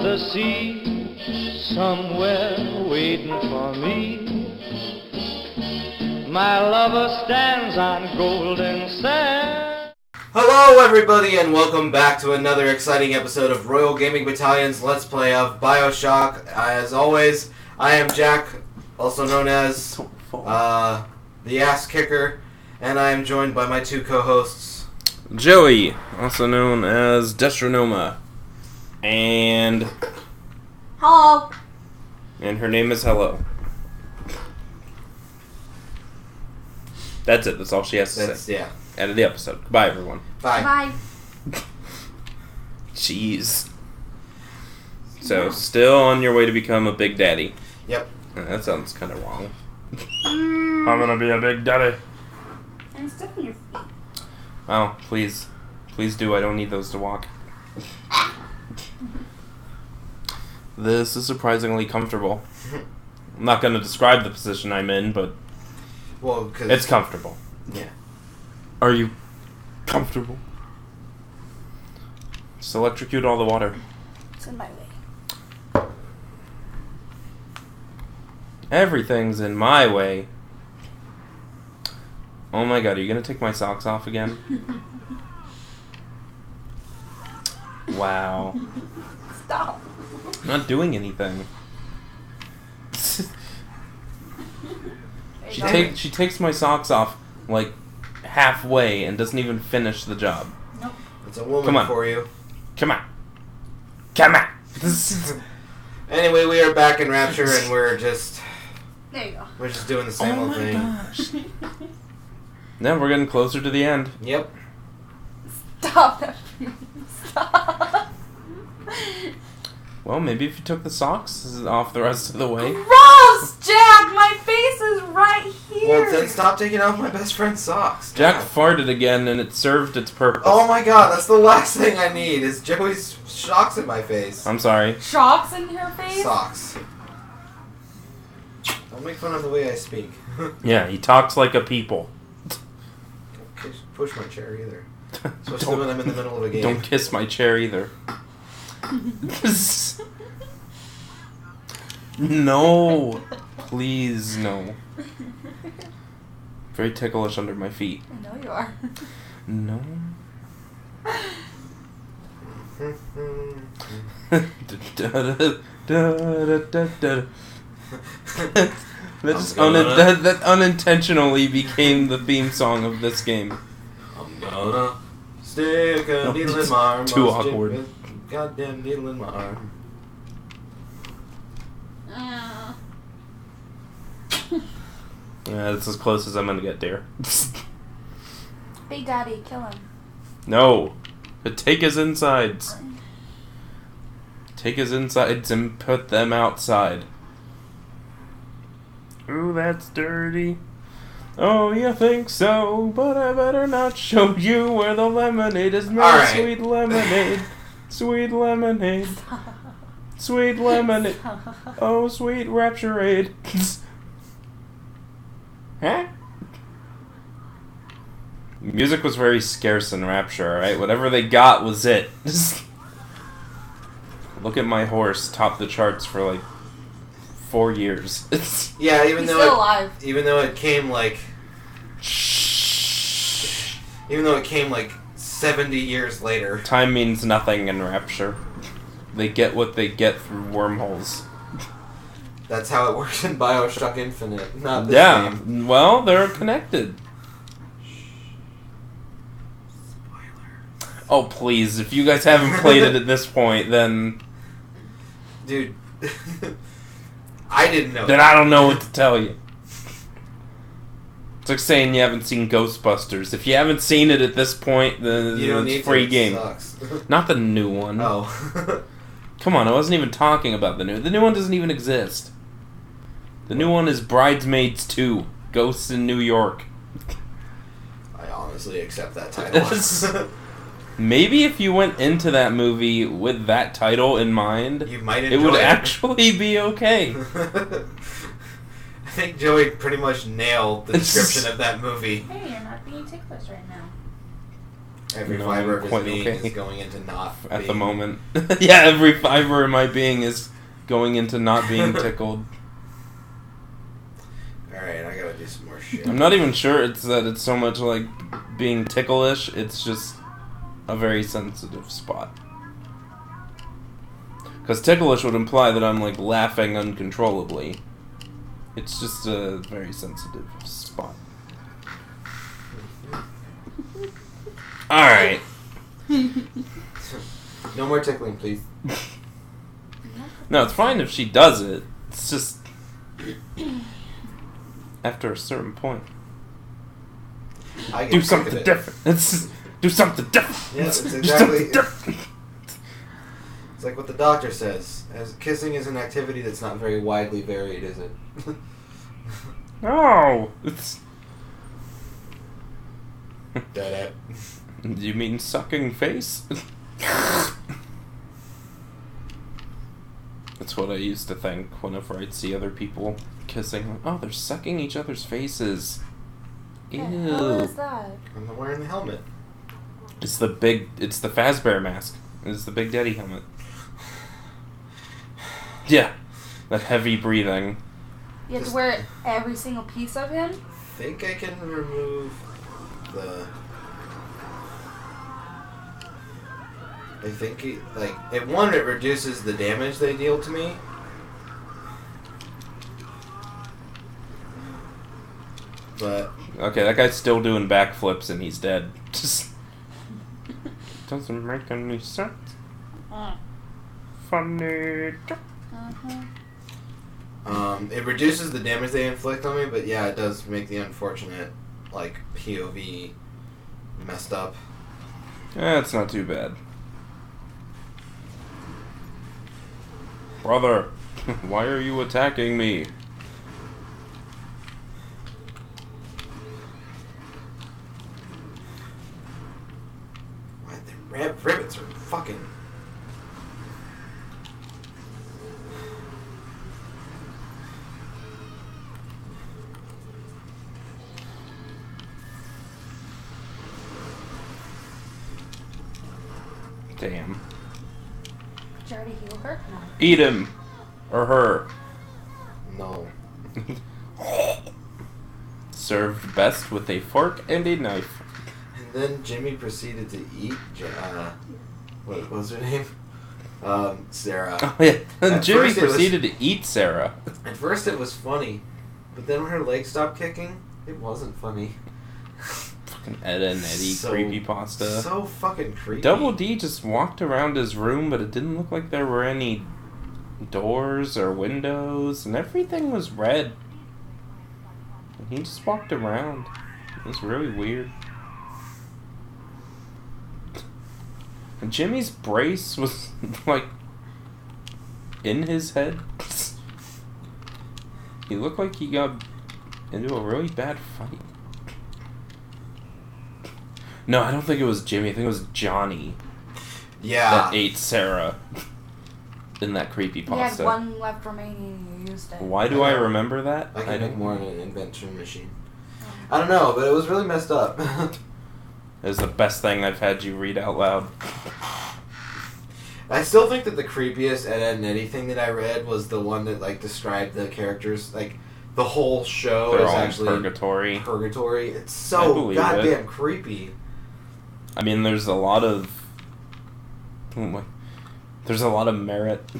the sea, somewhere waiting for me. My lover stands on golden sand. Hello everybody and welcome back to another exciting episode of Royal Gaming Battalion's Let's Play of Bioshock. As always, I am Jack, also known as the Ass Kicker, and I am joined by my two co-hosts. Joey, also known as Destronoma, and... Hello. And her name is Hello. That's it, that's all she has to say. Yeah. End of the episode. Goodbye, everyone. Bye. Bye. Jeez. So, still on your way to become a big daddy. Yep. That sounds kind of wrong. I'm gonna be a big daddy. And step on your feet. Oh, please. Please do. I don't need those to walk. This is surprisingly comfortable. I'm not going to describe the position I'm in, but it's comfortable. Yeah. Are you comfortable? Just electrocute all the water. It's in my way. Everything's in my way. Oh my god, are you going to take my socks off again? Wow. Stop. I'm not doing anything. She takes my socks off like halfway and doesn't even finish the job. Nope. It's a woman for you. Come on. Come on. Anyway, we are back in Rapture and we're just doing the same old thing. Gosh. No, we're getting closer to the end. Yep. Stop. Stop. Well, maybe if you took the socks off the rest of the way. Gross, Jack! My face is right here! Well, then stop taking off my best friend's socks. Jack farted again, and it served its purpose. Oh my god, that's the last thing I need, is Joey's socks in my face. I'm sorry. Shocks in her face? Socks. Don't make fun of the way I speak. Yeah, he talks like a people. Don't push my chair either. Especially when I'm in the middle of a game. Don't kiss my chair either. No. Please, no. Very ticklish under my feet. I know you are. No. That unintentionally became the theme song of this game. I'm gonna stick a needle in my arm. Too awkward. Goddamn needle in my arm. Yeah, that's as close as I'm gonna get, dear. Big Daddy, kill him. No. But take his insides. Take his insides and put them outside. Ooh, that's dirty. Oh, you think so? But I better not show you where the lemonade is made. Right. Sweet lemonade. Sweet lemonade. Sweet lemonade. Oh, sweet raptureade. Huh? Music was very scarce in Rapture, alright? Whatever they got was it. Look at my horse top the charts for like 4 years. Yeah, He's still alive. Even though it came like 70 years later. Time means nothing in Rapture. They get what they get through wormholes. That's how it works in Bioshock Infinite, not this game. Well, they're connected. Spoiler. Oh, please, if you guys haven't played it at this point, then... Dude, I didn't know Then I don't know what to tell you. It's like saying you haven't seen Ghostbusters. If you haven't seen it at this point, then it's a free game. Sucks. Not the new one. Oh. Come on, I wasn't even talking about the new. The new one doesn't even exist. The new one is Bridesmaids 2, Ghosts in New York. I honestly accept that title. Maybe if you went into that movie with that title in mind, you might it would actually be okay. I think Joey pretty much nailed the description of that movie. Hey, you're not being ticklish right now. Every fiber of his being is going into not at being... the moment. Yeah, every fiber in my being is going into not being tickled. Alright, I gotta do some more shit. I'm not even sure it's so much like being ticklish, it's just a very sensitive spot. Because ticklish would imply that I'm like laughing uncontrollably. It's just a very sensitive spot. Alright. No more tickling, please. No, it's fine if she does it. It's just... after a certain point. Do something different. Do something different. Yeah, it's exactly... It's like what the doctor says. As kissing is an activity that's not very widely varied, is it? No! It's... Dead. You mean sucking face? That's what I used to think whenever I'd see other people kissing. Oh, they're sucking each other's faces. Ew. What is that? And they're wearing the helmet. It's the Fazbear mask. It's the Big Daddy helmet. Yeah. That heavy breathing. You have to wear every single piece of him? I think I can remove the... I think it reduces the damage they deal to me. But... Okay, that guy's still doing backflips and he's dead. Just... doesn't make any sense. Funny. It reduces the damage they inflict on me, but yeah, it does make the unfortunate, like, POV messed up. It's not too bad. Brother, why are you attacking me? What? The rivets are fucking... Damn. Did you already heal her? No. Eat him! Or her. No. Served best with a fork and a knife. And then Jimmy proceeded to eat... what was her name? Sarah. Oh, yeah. And Jimmy proceeded to eat Sarah. At first it was funny, but then when her legs stopped kicking, it wasn't funny. Fucking Edda and Eddie creepypasta. So fucking creepy. Double D just walked around his room, but it didn't look like there were any doors or windows, and everything was red. And he just walked around. It was really weird. And Jimmy's brace was, like, in his head. He looked like he got into a really bad fight. No, I don't think it was Jimmy. I think it was Johnny. Yeah. That ate Sarah in that creepypasta. He had one left remaining and you used it. Why do I remember that? I can make more of an invention machine. I don't know, but it was really messed up. It was the best thing I've had you read out loud. I still think that the creepiest Ed, Edd and Eddy thing that I read was the one that, like, described the characters, like, the whole show They're is all actually purgatory. Purgatory. It's so goddamn creepy. I mean, there's a lot of merit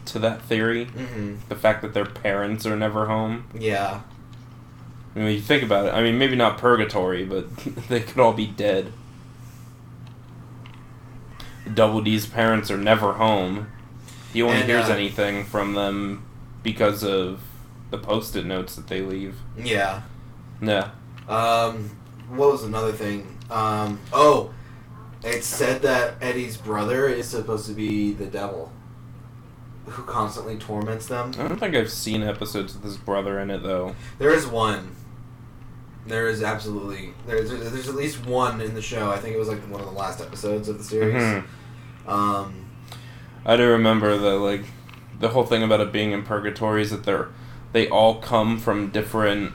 to that theory. Mm-hmm. The fact that their parents are never home. Yeah. I mean, when you think about it, I mean, maybe not purgatory, but they could all be dead. Double D's parents are never home. He only hears anything from them because of the post-it notes that they leave. Yeah. Yeah. What was another thing? It said that Eddie's brother is supposed to be the devil, who constantly torments them. I don't think I've seen episodes with his brother in it, though. There is one. There is absolutely... There's at least one in the show. I think it was, like, one of the last episodes of the series. Mm-hmm. I do remember the whole thing about it being in purgatory is that they all come from different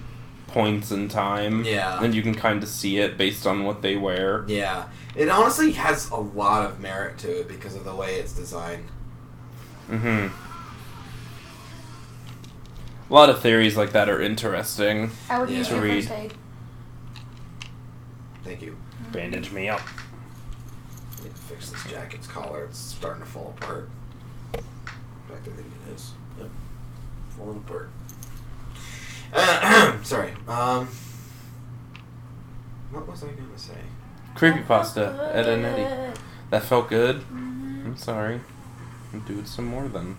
points in time. Yeah. And you can kind of see it based on what they wear. Yeah. It honestly has a lot of merit to it because of the way it's designed. Mm-hmm. A lot of theories like that are interesting. I would Yeah. use To your read. first aid. Thank you. Bandage me up. I need to fix this jacket's collar. It's starting to fall apart. In fact, I think it is. Yep. Falling apart. Sorry. What was I going to say? Creepypasta, Ed and Eddie. That felt good? Mm-hmm. I'm sorry. I'll do it some more then.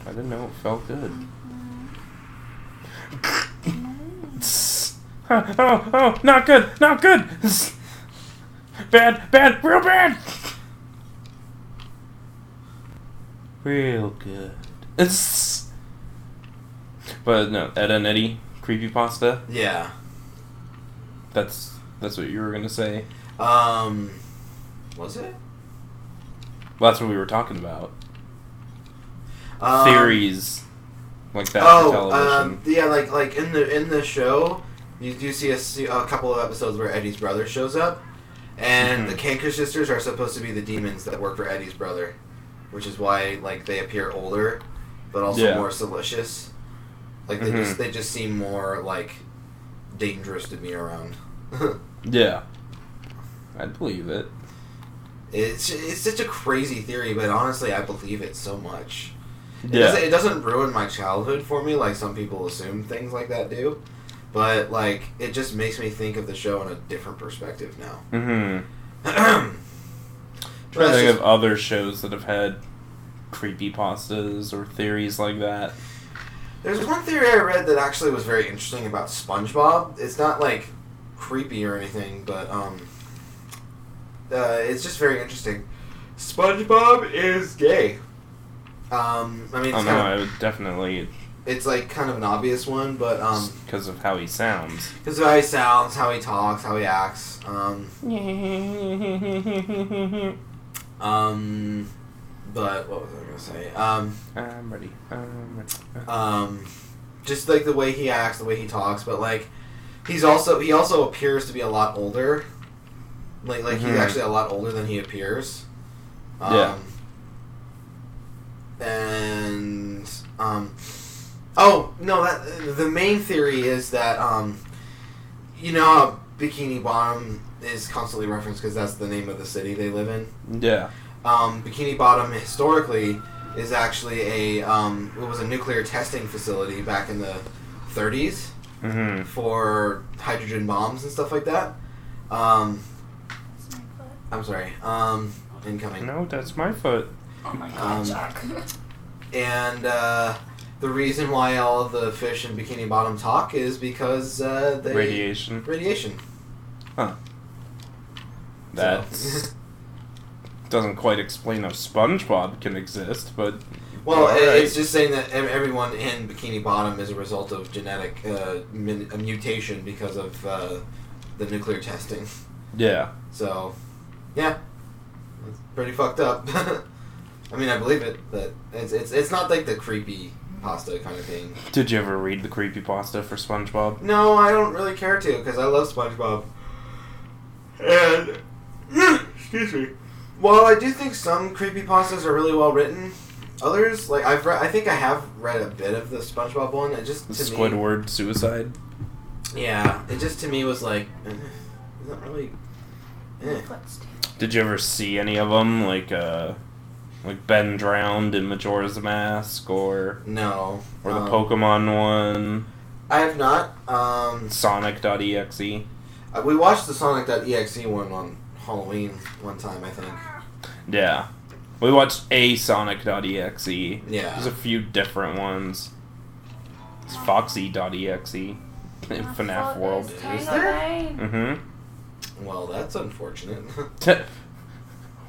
I didn't know it felt good. Oh, not good, not good! Bad, real bad! Real good. But no, Ed and Eddie, Creepypasta, Yeah. that's what you were gonna say. Was it? Well, that's what we were talking about. Um, Theories like that for television. Yeah, like in the show, you do see a couple of episodes where Eddie's brother shows up, and the Canker sisters are supposed to be the demons that work for Eddie's brother, which is why like they appear older, but also more salacious. Like they just seem more like dangerous to be around. Yeah, I'd believe it. It's such a crazy theory, but honestly, I believe it so much. Yeah. It doesn't ruin my childhood for me like some people assume things like that do, but like it just makes me think of the show in a different perspective now. Mm-hmm. I'm trying to think of other shows that have had creepypastas or theories like that. There's one theory I read that actually was very interesting about Spongebob. It's not like creepy or anything, but it's just very interesting. SpongeBob is gay. I mean, it's I would definitely. It's like kind of an obvious one, but because of how he sounds. because of how he sounds, how he talks, how he acts. But what was I gonna say? I'm ready. Just like the way he acts, the way he talks, but like he also appears to be a lot older. Like he's actually a lot older than he appears. Yeah. And oh no, that the main theory is that you know how Bikini Bottom is constantly referenced because that's the name of the city they live in. Yeah. Bikini Bottom historically is actually it was a nuclear testing facility back in the 30s for hydrogen bombs and stuff like that. I'm sorry. Incoming. No, that's my foot. Oh my god, Jack. And the reason why all of the fish in Bikini Bottom talk is because they Radiation. Radiation. Huh. That doesn't quite explain how SpongeBob can exist, but Well, right. it's just saying that everyone in Bikini Bottom is a result of genetic a mutation because of the nuclear testing. Yeah. So, yeah, it's pretty fucked up. I mean, I believe it, but it's not like the creepy pasta kind of thing. Did you ever read the creepypasta for SpongeBob? No, I don't really care to because I love SpongeBob. And excuse me. While I do think some creepypastas are really well written, others like I think I have read a bit of the SpongeBob one. It just The to me, Squidward suicide? yeah, it just to me was like, is that really? Did you ever see any of them? Like Ben drowned in Majora's Mask, or No. the Pokemon one? I have not. Sonic.exe. We watched the Sonic.exe one on Halloween one time, I think. Yeah. We watched a Sonic.exe. Yeah. There's a few different ones. It's Foxy.exe in FNAF World. Is there? Mm-hmm. Well, that's unfortunate. Well,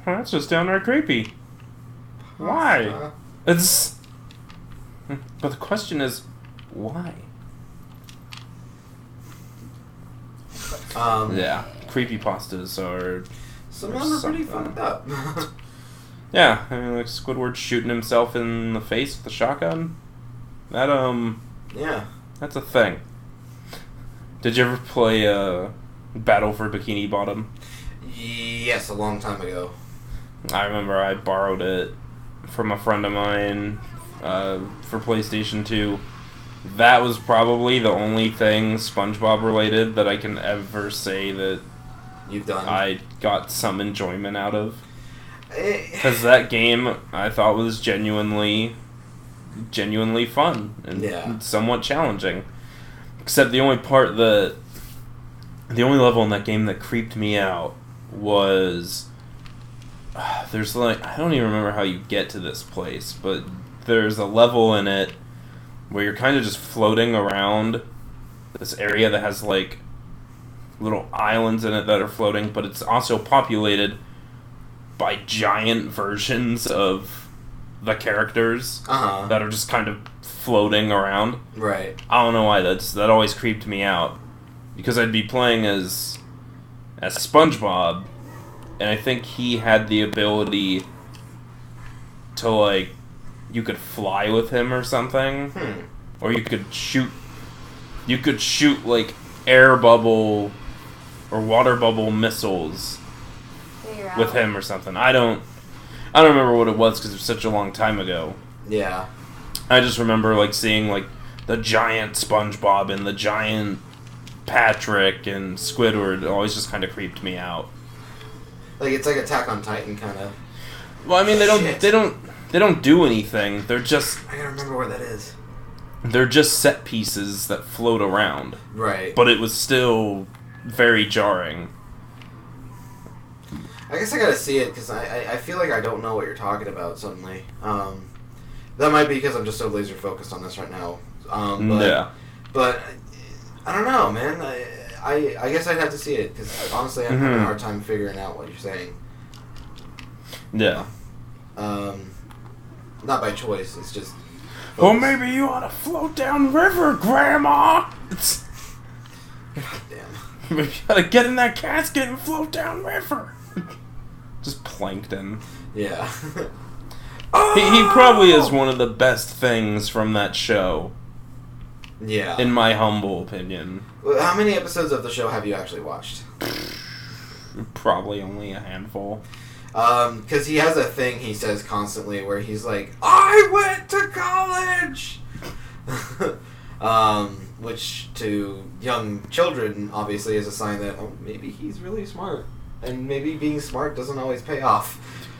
that's just downright creepy. Why? It's... But the question is, why? Yeah, creepypastas are... Some of them are pretty something. fucked up. Yeah, I mean, like Squidward shooting himself in the face with a shotgun. That, Yeah. That's a thing. Did you ever play Battle for Bikini Bottom? Yes, a long time ago. I remember I borrowed it from a friend of mine for PlayStation 2. That was probably the only thing SpongeBob related that I can ever say that You've done. I got some enjoyment out of. Because that game I thought was genuinely fun and somewhat challenging. Except the only level in that game that creeped me out was there's like, I don't even remember how you get to this place, but there's a level in it where you're kind of just floating around this area that has like little islands in it that are floating, but it's also populated by giant versions of the characters that are just kind of floating around. Right. I don't know why that always creeped me out, because I'd be playing as SpongeBob, and I think he had the ability to, like, you could fly with him or something, or you could shoot like air bubble or water bubble missiles with him or something. I don't remember what it was because it was such a long time ago. Yeah. I just remember like seeing like the giant SpongeBob and the giant Patrick and Squidward. It always just kind of creeped me out. Like it's like Attack on Titan kind of. Well, I mean they don't do anything. They're just, I gotta remember where that is. They're just set pieces that float around. Right. But it was still very jarring. I guess I gotta see it because I feel like I don't know what you're talking about suddenly. That might be because I'm just so laser focused on this right now. But I don't know, man. I guess I'd have to see it because honestly I'm having a hard time figuring out what you're saying. Yeah. Not by choice. It's just. Well, maybe you ought to float down river, Grandma. Damn. Maybe you ought to get in that casket and float down river. Just plankton. Yeah. He probably is one of the best things from that show. Yeah. In my humble opinion. How many episodes of the show have you actually watched? Probably only a handful. Because he has a thing he says constantly where he's like, I went to college! Which to young children obviously is a sign that, oh, maybe he's really smart. And maybe being smart doesn't always pay off.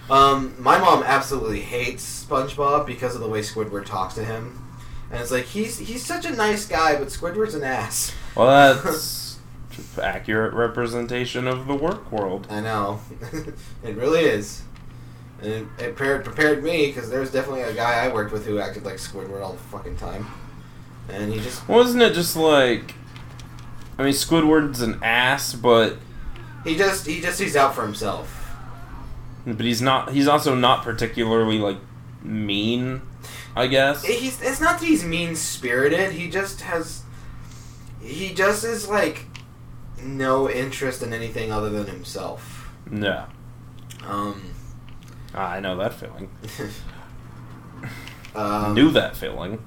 My mom absolutely hates SpongeBob because of the way Squidward talks to him. And it's like, he's such a nice guy, but Squidward's an ass. Well, that's accurate representation of the work world. I know. It really is. And it prepared me, because there's definitely a guy I worked with who acted like Squidward all the fucking time. And he just... Wasn't it just like... I mean, Squidward's an ass, but... He's out for himself. But he's not... He's also not particularly, like, mean, I guess. It's not that he's mean-spirited, he just is, like, no interest in anything other than himself. Yeah. I know that feeling. Knew that feeling.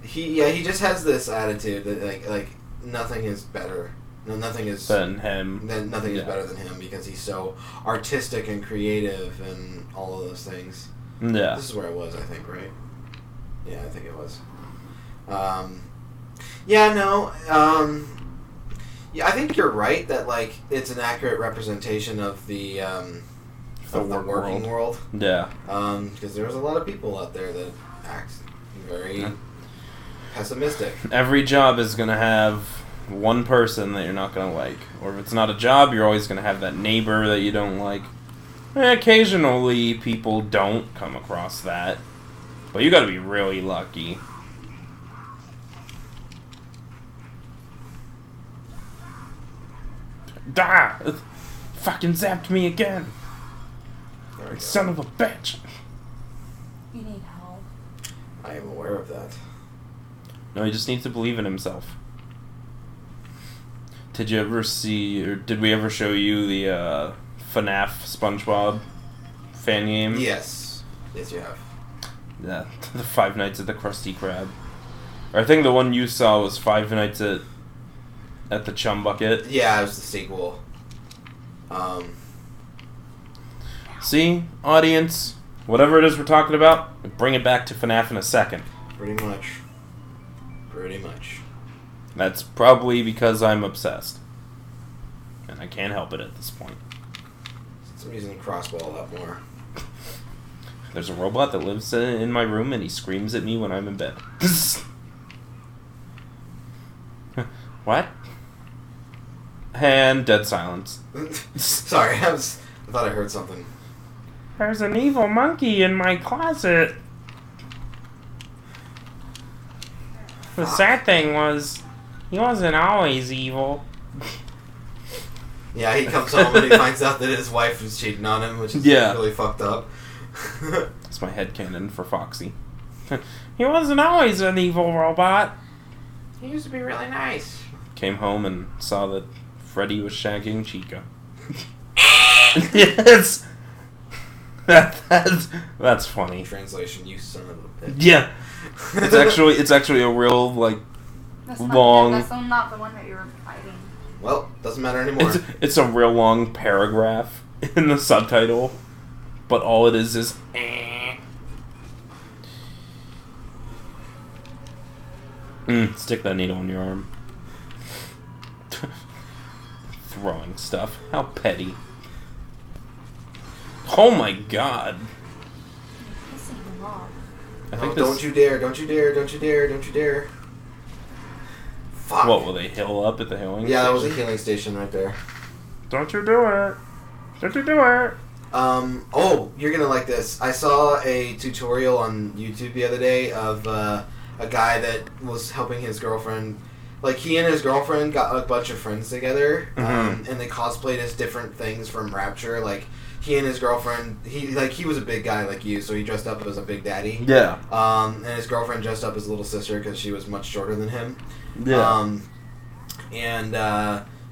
He just has this attitude that like nothing is better. No, nothing is than him. Nothing is better than him because he's so artistic and creative and all of those things. Yeah. This is where it was, I think, right? Yeah, I think it was. Yeah, I think you're right that like it's an accurate representation of the working world. Yeah. Because there's a lot of people out there that act very pessimistic. Every job is gonna have one person that you're not gonna like, or if it's not a job, you're always gonna have that neighbor that you don't like. Occasionally, people don't come across that, but you gotta be really lucky. Ah! Fucking zapped me again. Son of a bitch. You need help. I am aware of that. No, he just needs to believe in himself. Did you ever see, or did we ever show you the FNAF SpongeBob fan game? Yes. Yes, you have. Yeah, the Five Nights at the Krusty Krab. I think the one you saw was Five Nights at the Chum Bucket. Yeah, it was the sequel. See, audience, whatever it is we're talking about, bring it back to FNAF in a second. Pretty much. Pretty much. That's probably because I'm obsessed. And I can't help it at this point. Since I'm using the crossbow a lot more. There's a robot that lives in my room and he screams at me when I'm in bed. What? And dead silence. Sorry, I thought I heard something. There's an evil monkey in my closet. The sad thing was, he wasn't always evil. Yeah, he comes home and he finds out that his wife was cheating on him, which is really fucked up. That's my headcanon for Foxy. He wasn't always an evil robot. He used to be really nice. Came home and saw that Freddy was shagging Chica. Yes! That's funny. Translation, you son of a bitch. Yeah. It's actually a real, like, That's long... That's not the one that you were fighting. Well, doesn't matter anymore. It's a real long paragraph in the subtitle, but all it is stick that needle in your arm. Throwing stuff. How petty. Oh my god. You're pissing him off. I think don't you dare, don't you dare, don't you dare, don't you dare. Fuck. What, will they heal up at the healing Yeah, that was station? a healing station right there. Don't you do it. Don't you do it. Oh, you're gonna like this. I saw a tutorial on YouTube the other day of a guy that was helping his girlfriend. Like, he and his girlfriend got a bunch of friends together, and they cosplayed as different things from Rapture. Like, he and his girlfriend, he was a big guy like you, so he dressed up as a big daddy. Yeah. And his girlfriend dressed up as a little sister because she was much shorter than him. Yeah. And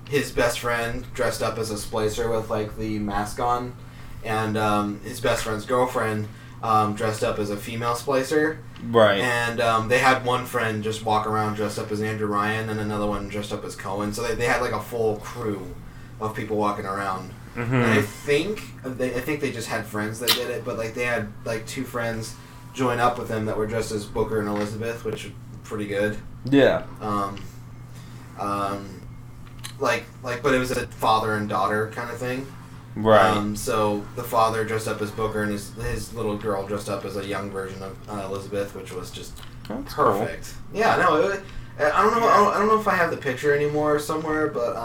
his best friend dressed up as a splicer with, like, the mask on. And his best friend's girlfriend dressed up as a female splicer. Right. And they had one friend just walk around dressed up as Andrew Ryan and another one dressed up as Cohen. So they had, like, a full crew of people walking around. Mm-hmm. And I think they just had friends that did it, but, like, they had, like, two friends join up with them that were dressed as Booker and Elizabeth, which was pretty good. Yeah. But it was a father and daughter kind of thing. Right. So the father dressed up as Booker and his little girl dressed up as a young version of Elizabeth, which was just That's perfect. Cool. Yeah, no, I don't know if I have the picture anymore somewhere, but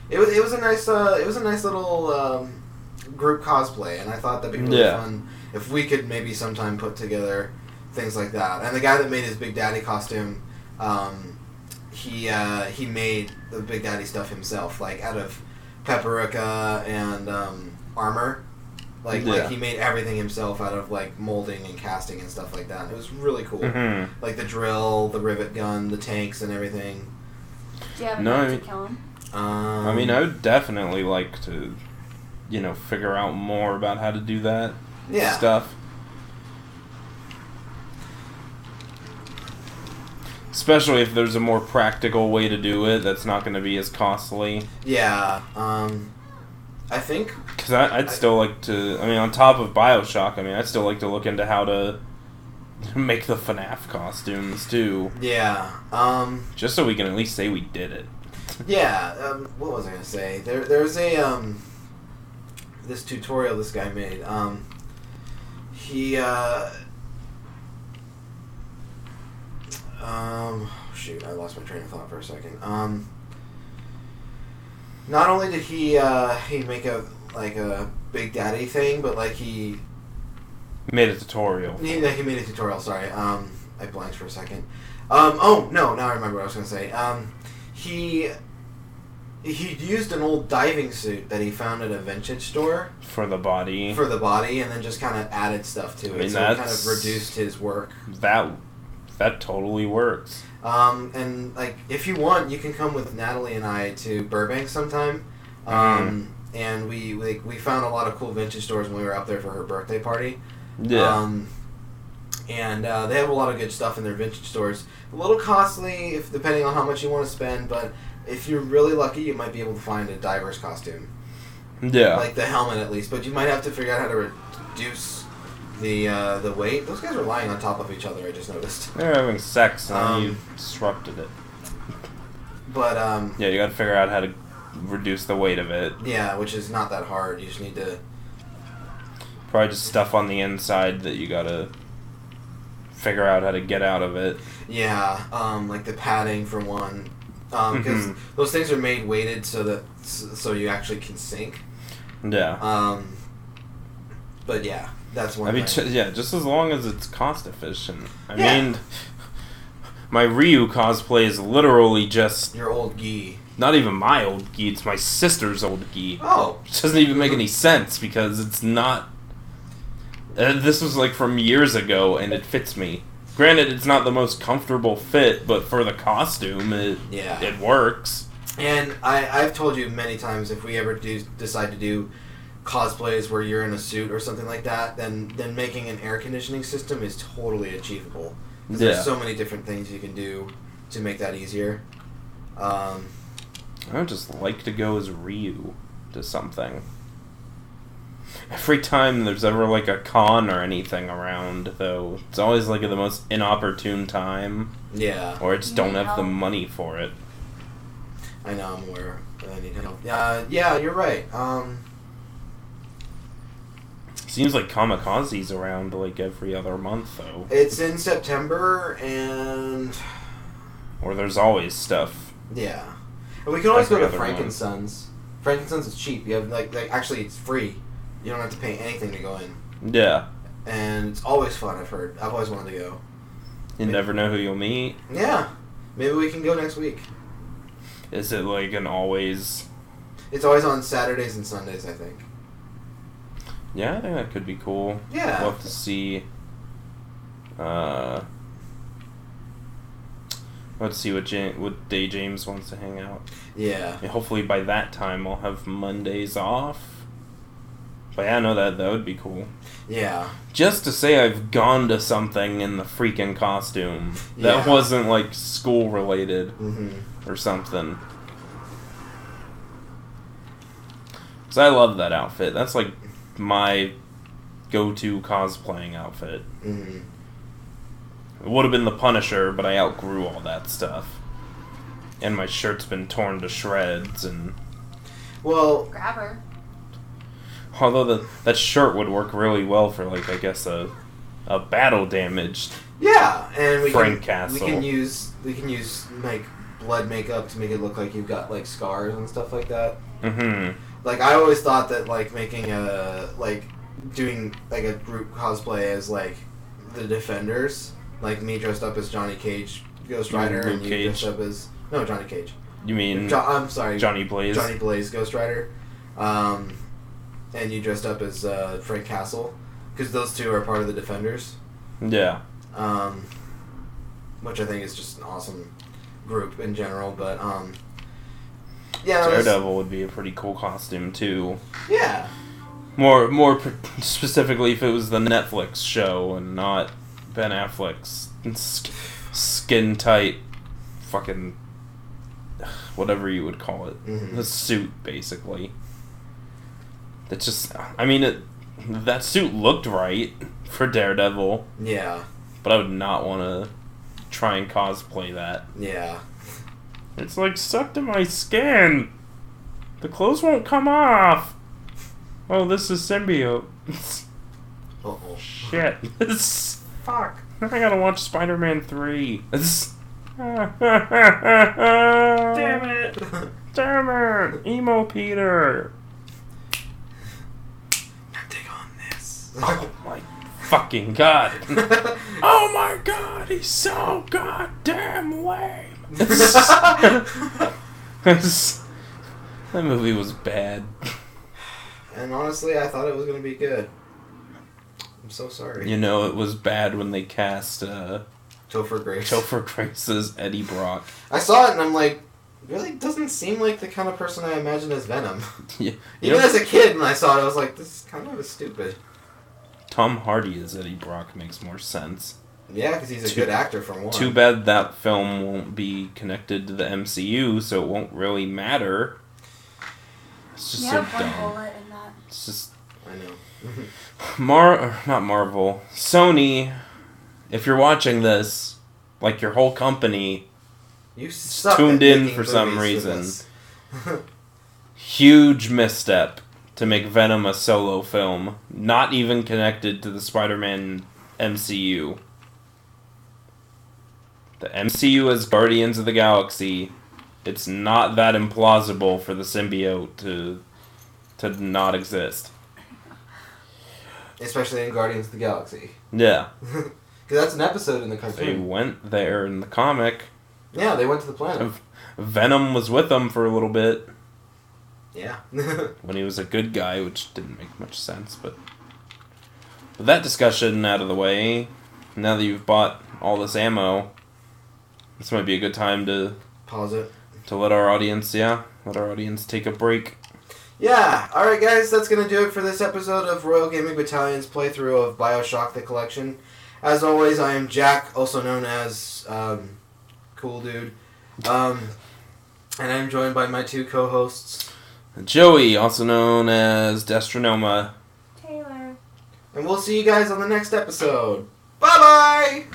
it was a nice little group cosplay, and I thought that'd be really fun if we could maybe sometime put together things like that. And the guy that made his Big Daddy costume, he made the Big Daddy stuff himself, like out of paprika and armor. Like he made everything himself out of, like, molding and casting and stuff like that. It was really cool. Mm-hmm. Like the drill, the rivet gun, the tanks, and everything. Do you have enough to kill him? I mean, I would definitely like to, figure out more about how to do that stuff. Especially if there's a more practical way to do it that's not going to be as costly. Yeah, I think... Because I'd still like to... I mean, on top of Bioshock, I'd still like to look into how to make the FNAF costumes, too. Yeah, just so we can at least say we did it. Yeah, what was I going to say? There's a, this tutorial this guy made, shoot, I lost my train of thought for a second. Not only did he make a Big Daddy thing, but, like, he made a tutorial. He made a tutorial, sorry. I blanked for a second. Oh, no, now I remember what I was going to say. He used an old diving suit that he found at a vintage store. For the body, and then just kind of added stuff to it. So it kind of reduced his work. That totally works. And, like, if you want, you can come with Natalie and I to Burbank sometime. And we found a lot of cool vintage stores when we were up there for her birthday party. Yeah. And they have a lot of good stuff in their vintage stores. A little costly, if depending on how much you want to spend, but if you're really lucky, you might be able to find a diver's costume. Yeah. Like the helmet, at least. But you might have to figure out how to reduce the weight. Those guys are lying on top of each other, I just noticed. They're having sex, and you disrupted it. But, yeah, you gotta figure out how to reduce the weight of it. Yeah, which is not that hard. You just need to... Probably just stuff on the inside that you gotta figure out how to get out of it. Yeah, like the padding for one. Because those things are made weighted so you actually can sink. Yeah. But yeah, that's one I mean, thing. yeah, just as long as it's cost efficient. I mean, my Ryu cosplay is literally just... Your old gi. Not even my old gi, it's my sister's old gi. Oh. Which doesn't even make any sense because it's not... this was like from years ago and it fits me. Granted, it's not the most comfortable fit, but for the costume, it works. And I've told you many times, if we ever decide to do cosplays where you're in a suit or something like that, then making an air conditioning system is totally achievable. Because there's so many different things you can do to make that easier. I would just like to go as Ryu to something. Every time there's ever like a con or anything around, though, it's always like at the most inopportune time. Yeah. Or I just don't have the money for it. I know, I'm aware. I need help. Yeah, you're right. Seems like Kamikaze's around like every other month, though. It's in September, and... Or there's always stuff. Yeah. And we can always go to Every other Frankenson's. Frankenson's is cheap. You have like actually it's free. You don't have to pay anything to go in. Yeah. And it's always fun, I've heard. I've always wanted to go. You never know who you'll meet. Yeah. Maybe we can go next week. Is it like an always... It's always on Saturdays and Sundays, I think. Yeah, I think that could be cool. Yeah. We'll have to see... Let's see what day James wants to hang out. Yeah. Hopefully by that time I'll have Mondays off. But yeah, I know that would be cool. Yeah. Just to say I've gone to something in the freaking costume. That wasn't like school related or something. Because I love that outfit. That's like my go-to cosplaying outfit. It would have been the Punisher, but I outgrew all that stuff. And my shirt's been torn to shreds and... Well... Grab her. Although that shirt would work really well for, like, I guess a battle-damaged and Frank Castle. We can use like blood makeup to make it look like you've got like scars and stuff like that. Like I always thought that like making doing like a group cosplay as like the Defenders, like me dressed up as Johnny Cage, Ghost Rider, and you dressed up as Johnny Cage. You mean I'm sorry, Johnny Blaze? Johnny Blaze, Ghost Rider. And you dressed up as Frank Castle, because those two are part of the Defenders. Yeah. Which I think is just an awesome group in general, but yeah. Daredevil would be a pretty cool costume too. Yeah. More specifically, if it was the Netflix show and not Ben Affleck's skin tight, fucking whatever you would call it, the suit basically. That's just, I mean, that suit looked right for Daredevil. Yeah. But I would not want to try and cosplay that. Yeah. It's like stuck to my skin. The clothes won't come off. Oh, this is symbiote. Uh-oh. Shit. Fuck. I gotta watch Spider-Man 3. Damn it. Damn it. Emo Peter. Oh my fucking god. Oh my god, he's so goddamn lame. That movie was bad. And honestly, I thought it was going to be good. I'm so sorry. You know, it was bad when they cast Topher Grace. Topher Grace as Eddie Brock. I saw it and I'm like, really doesn't seem like the kind of person I imagined as Venom. Yeah. Even as a kid when I saw it, I was like, this is kind of stupid. Tom Hardy as Eddie Brock makes more sense. Yeah, because he's a good actor for one. Too bad that film won't be connected to the MCU, so it won't really matter. It's just so dumb. Bullet in that. It's just... I know. Not Marvel. Sony, if you're watching this, like your whole company, You suck tuned at in making for some movies reason. with us. Huge misstep to make Venom a solo film, not even connected to the Spider-Man MCU. The MCU is Guardians of the Galaxy. It's not that implausible for the symbiote to not exist. Especially in Guardians of the Galaxy. Yeah. Because that's an episode in the They cartoon. went there in the comic. Yeah, they went to the planet. Venom was with them for a little bit. Yeah. When he was a good guy, which didn't make much sense, but with that discussion out of the way, now that you've bought all this ammo, this might be a good time to Pause it. to let our audience take a break. Yeah, alright guys, that's going to do it for this episode of Royal Gaming Battalion's playthrough of Bioshock the Collection. As always, I am Jack, also known as Cool Dude. And I'm joined by my two co-hosts. Joey, also known as Destronoma. Taylor. And we'll see you guys on the next episode. Bye-bye!